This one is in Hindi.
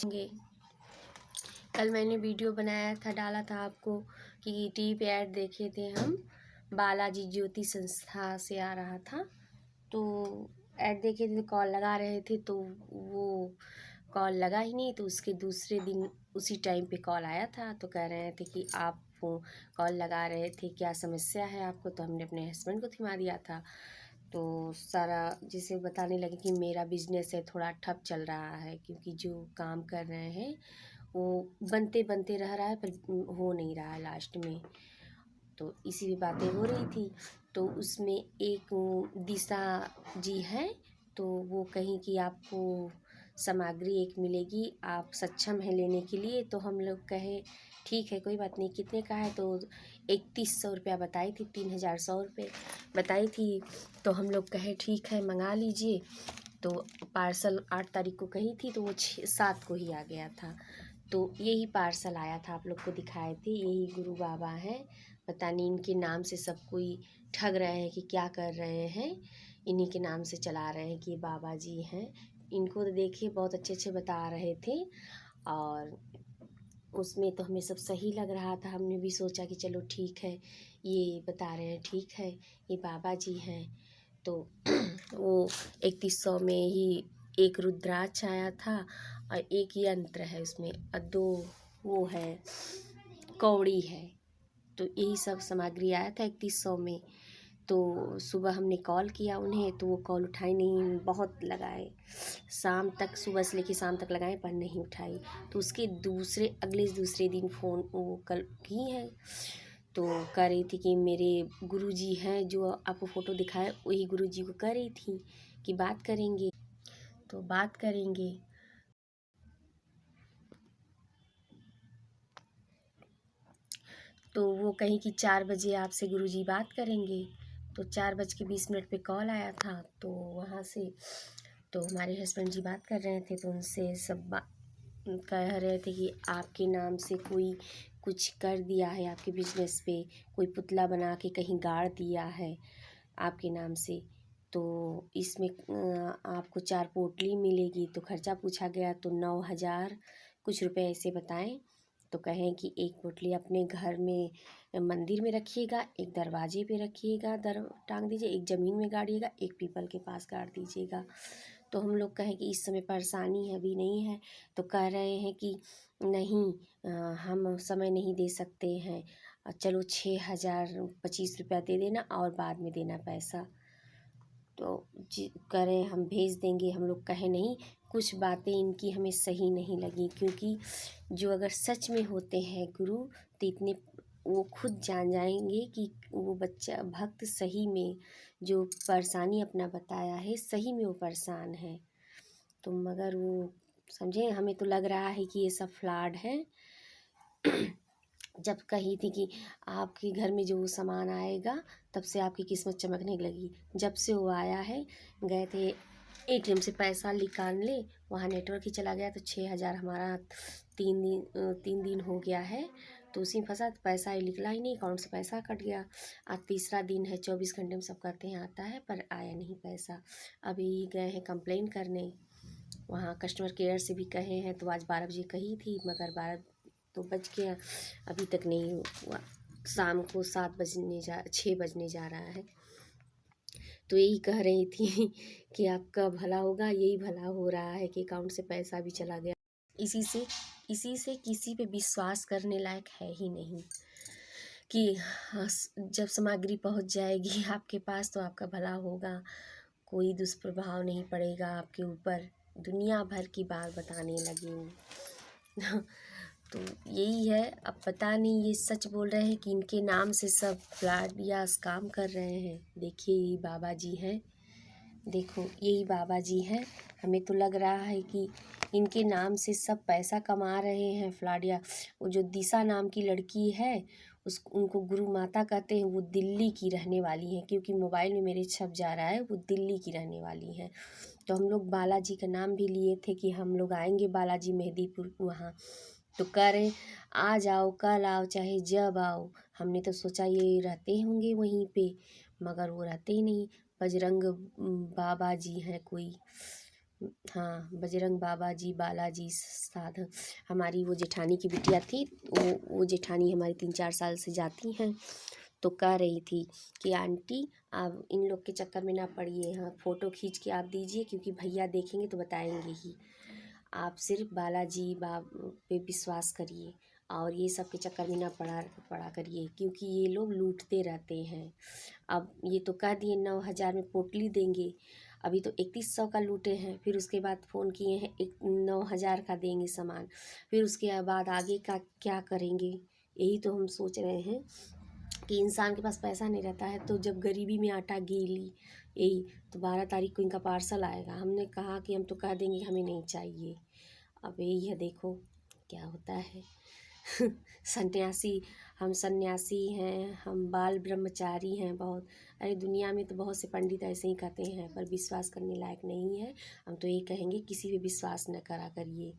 होंगे। कल मैंने वीडियो बनाया था, डाला था आपको कि टीवी पे ऐड देखे थे हम, बालाजी ज्योति संस्था से आ रहा था। तो ऐड देखे थे, कॉल लगा रहे थे तो वो कॉल लगा ही नहीं। तो उसके दूसरे दिन उसी टाइम पे कॉल आया था। तो कह रहे थे कि आप कॉल लगा रहे थे, क्या समस्या है आपको। तो हमने अपने हस्बैंड को थमा दिया था। तो सारा जिसे बताने लगे कि मेरा बिजनेस है थोड़ा ठप चल रहा है, क्योंकि जो काम कर रहे हैं वो बनते बनते रह रहा है पर हो नहीं रहा है लास्ट में। तो इसी भी बातें हो रही थी। तो उसमें एक दिशा जी हैं, तो वो कहीं कि आपको सामग्री एक मिलेगी, आप सक्षम हैं लेने के लिए। तो हम लोग कहे ठीक है, कोई बात नहीं, कितने का है। तो 3100 रुपया बताई थी, 3100 रुपये बताई थी। तो हम लोग कहे ठीक है मंगा लीजिए। तो पार्सल 8 तारीख को कही थी, तो वो 7 को ही आ गया था। तो यही पार्सल आया था, आप लोग को दिखाए थे। यही गुरु बाबा हैं, पता नहीं इनके नाम से सब कोई ठग रहे हैं कि क्या कर रहे हैं। इन्हीं के नाम से चला रहे हैं कि बाबा जी हैं। इनको तो देखिए बहुत अच्छे अच्छे बता रहे थे, और उसमें तो हमें सब सही लग रहा था। हमने भी सोचा कि चलो ठीक है, ये बता रहे हैं ठीक है, ये बाबा जी हैं। तो वो 3100 में ही एक रुद्राक्ष आया था और एक यंत्र है उसमें, और 2 वो है कौड़ी है। तो यही सब सामग्री आया था 3100 में। तो सुबह हमने कॉल किया उन्हें, तो वो कॉल उठाई नहीं, बहुत लगाए, शाम तक, सुबह से लेके शाम तक लगाए पर नहीं उठाई। तो उसके अगले दूसरे दिन फ़ोन वो कल की है। तो कह रही थी कि मेरे गुरुजी हैं जो आपको फ़ोटो दिखाए, वही गुरुजी को कह रही थी कि बात करेंगे। तो बात करेंगे, तो वो कहीं कि 4 बजे आपसे गुरुजी बात करेंगे। तो 4:20 पे कॉल आया था। तो वहाँ से तो हमारे हस्बैंड जी बात कर रहे थे, तो उनसे सब कह रहे थे कि आपके नाम से कोई कुछ कर दिया है, आपके बिजनेस पे कोई पुतला बना के कहीं गाड़ दिया है आपके नाम से। तो इसमें आपको 4 पोटली मिलेगी। तो खर्चा पूछा गया तो 9,000 कुछ रुपए ऐसे बताएं। तो कहें कि एक पोटली अपने घर में मंदिर में रखिएगा, एक दरवाजे पे रखिएगा, टांग दीजिए, एक ज़मीन में गाड़िएगा, एक पीपल के पास गाड़ दीजिएगा। तो हम लोग कहें कि इस समय परेशानी है, अभी नहीं है। तो कह रहे हैं कि नहीं, हम समय नहीं दे सकते हैं, चलो 6,025 रुपया दे देना और बाद में देना पैसा। तो जी करें, हम भेज देंगे। हम लोग कहे नहीं, कुछ बातें इनकी हमें सही नहीं लगी, क्योंकि जो अगर सच में होते हैं गुरु, तो इतने वो खुद जान जाएंगे कि वो बच्चा भक्त सही में जो परेशानी अपना बताया है, सही में वो परेशान है। तो मगर वो समझे, हमें तो लग रहा है कि ये सब फ्रॉड है। जब कही थी कि आपके घर में जो सामान आएगा तब से आपकी किस्मत चमकने लगी, जब से वो आया है, गए थे एटीएम से पैसा निकालने, वहाँ नेटवर्क ही चला गया। तो 6,000 हमारा 3 दिन हो गया है, तो उसी में फंसा, तो पैसा ही निकला ही नहीं, अकाउंट से पैसा कट गया। आज तीसरा दिन है, 24 घंटे में सब कहते हैं आता है, पर आया नहीं पैसा। अभी गए हैं कंप्लेन करने, वहाँ कस्टमर केयर से भी कहे हैं। तो आज 12 बजे कही थी, मगर 12 तो बज गया, अभी तक नहीं हुआ। शाम को 6 बजने जा रहा है। तो यही कह रही थी कि आपका भला होगा, यही भला हो रहा है कि अकाउंट से पैसा भी चला गया। इसी से किसी पे विश्वास करने लायक है ही नहीं कि हाँ, जब सामग्री पहुंच जाएगी आपके पास तो आपका भला होगा, कोई दुष्प्रभाव नहीं पड़ेगा आपके ऊपर, दुनिया भर की बात बताने लगेंगे। तो यही है। अब पता नहीं ये सच बोल रहे हैं कि इनके नाम से सब फ्रॉड या स्कैम कर रहे हैं। देखिए यही बाबा जी हैं, देखो यही बाबा जी हैं। हमें तो लग रहा है कि इनके नाम से सब पैसा कमा रहे हैं फ्रॉड। या वो जो दिशा नाम की लड़की है, उनको गुरु माता कहते हैं, वो दिल्ली की रहने वाली हैं, क्योंकि मोबाइल में मेरे छप जा रहा है वो दिल्ली की रहने वाली हैं। तो हम लोग बालाजी का नाम भी लिए थे कि हम लोग आएंगे बालाजी मेहंदीपुर वहाँ। तो कह रहे आ जाओ, कल आओ, चाहे जब आओ। हमने तो सोचा ये रहते होंगे वहीं पे, मगर वो रहते ही नहीं। बजरंग बाबा जी हैं कोई, हाँ, बजरंग बाबा जी, बालाजी साधन। हमारी वो जेठानी की बिटिया थी, वो जेठानी हमारी 3-4 साल से जाती हैं, तो कह रही थी कि आंटी आप इन लोग के चक्कर में ना पड़िए, हाँ फ़ोटो खींच के आप दीजिए, क्योंकि भैया देखेंगे तो बताएंगे ही। आप सिर्फ बालाजी पे विश्वास करिए और ये सब के चक्कर में ना पड़ा पड़ा करिए, क्योंकि ये लोग लूटते रहते हैं। अब ये तो कह दिए 9,000 में पोटली देंगे, अभी तो 3100 का लूटे हैं, फिर उसके बाद फ़ोन किए हैं 9,000 का देंगे सामान, फिर उसके बाद आगे का क्या करेंगे। यही तो हम सोच रहे हैं कि इंसान के पास पैसा नहीं रहता है, तो जब गरीबी में आटा गीली, यही तो 12 तारीख को इनका पार्सल आएगा। हमने कहा कि हम तो कह देंगे हमें नहीं चाहिए। अब यही है, देखो क्या होता है। सन्यासी, हम सन्यासी हैं, हम बाल ब्रह्मचारी हैं बहुत। अरे दुनिया में तो बहुत से पंडित ऐसे ही कहते हैं, पर विश्वास करने लायक नहीं है। हम तो ये कहेंगे किसी पे विश्वास न करा करिए।